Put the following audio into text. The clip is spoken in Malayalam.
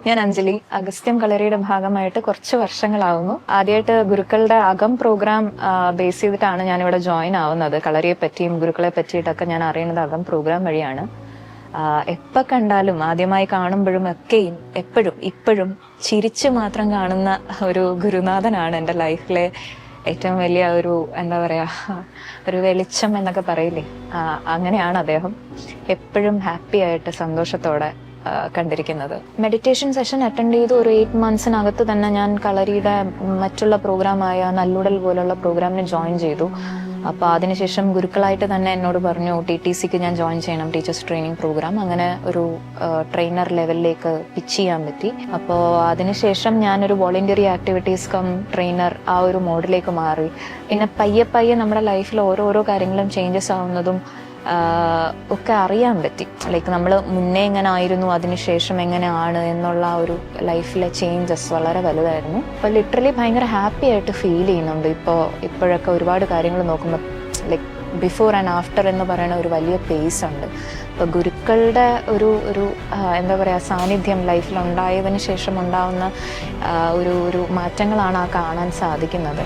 ഞാൻ അഞ്ജലി. അഗസ്ത്യം കളരിയുടെ ഭാഗമായിട്ട് കുറച്ച് വർഷങ്ങളാവുന്നു. ആദ്യമായിട്ട് ഗുരുക്കളുടെ അകം പ്രോഗ്രാം ബേസ് ചെയ്തിട്ടാണ് ഞാനിവിടെ ജോയിൻ ആവുന്നത്. കളരിയെ പറ്റിയും ഗുരുക്കളെ പറ്റിയിട്ടൊക്കെ ഞാൻ അറിയുന്നത് അകം പ്രോഗ്രാം വഴിയാണ്. എപ്പോൾ കണ്ടാലും ആദ്യമായി കാണുമ്പോഴും ഒക്കെയും ഇപ്പോഴും ചിരിച്ചു മാത്രം കാണുന്ന ഒരു ഗുരുനാഥനാണ് എൻ്റെ ലൈഫിലെ ഏറ്റവും വലിയ ഒരു എന്താ പറയുക, ഒരു വെളിച്ചം എന്നൊക്കെ പറയില്ലേ, അങ്ങനെയാണ് അദ്ദേഹം. എപ്പോഴും ഹാപ്പി ആയിട്ട് സന്തോഷത്തോടെ കണ്ടിരിക്കുന്നത്. മെഡിറ്റേഷൻ സെഷൻ അറ്റൻഡ് ചെയ്ത് ഒരു 8 monthsനകത്ത് തന്നെ ഞാൻ കളരിയുടെ മറ്റുള്ള പ്രോഗ്രാമായ നല്ലുടൽ പോലുള്ള പ്രോഗ്രാമിന് ജോയിൻ ചെയ്തു. അപ്പോൾ അതിനുശേഷം ഗുരുക്കളായിട്ട് തന്നെ എന്നോട് പറഞ്ഞു TTCക്ക് ഞാൻ ജോയിൻ ചെയ്യണം, ടീച്ചേഴ്സ് ട്രെയിനിങ് പ്രോഗ്രാം. അങ്ങനെ ഒരു ട്രെയിനർ ലെവലിലേക്ക് പിച്ച് ചെയ്യാൻ പറ്റി. അപ്പോൾ അതിനുശേഷം ഞാനൊരു വോളണ്ടിയറി ആക്ടിവിറ്റീസ് കം ട്രെയിനർ ആ ഒരു മോഡിലേക്ക് മാറി. പിന്നെ പയ്യെ നമ്മുടെ ലൈഫിൽ ഓരോരോ കാര്യങ്ങളും ചേഞ്ചസ് ആവുന്നതും ഒക്കെ അറിയാൻ പറ്റി. ലൈക്ക് നമ്മൾ മുന്നേ എങ്ങനെ ആയിരുന്നു, അതിനുശേഷം എങ്ങനെയാണ് എന്നുള്ള ഒരു ലൈഫിലെ ചേഞ്ചസ് വളരെ വലുതായിരുന്നു. അപ്പോൾ ലിറ്ററലി ഭയങ്കര ഹാപ്പി ആയിട്ട് ഫീൽ ചെയ്യുന്നുണ്ട്. ഇപ്പോഴൊക്കെ ഒരുപാട് കാര്യങ്ങൾ നോക്കുമ്പോൾ ലൈക്ക് ബിഫോർ ആൻഡ് ആഫ്റ്റർ എന്ന് പറയുന്ന ഒരു വലിയ പേസ് ഉണ്ട്. അപ്പോൾ ഗുരുക്കളുടെ ഒരു എന്താ പറയുക സാന്നിധ്യം ലൈഫിൽ ഉണ്ടായതിന് ശേഷം ഉണ്ടാവുന്ന ഒരു മാറ്റങ്ങളാണ് കാണാൻ സാധിക്കുന്നത്.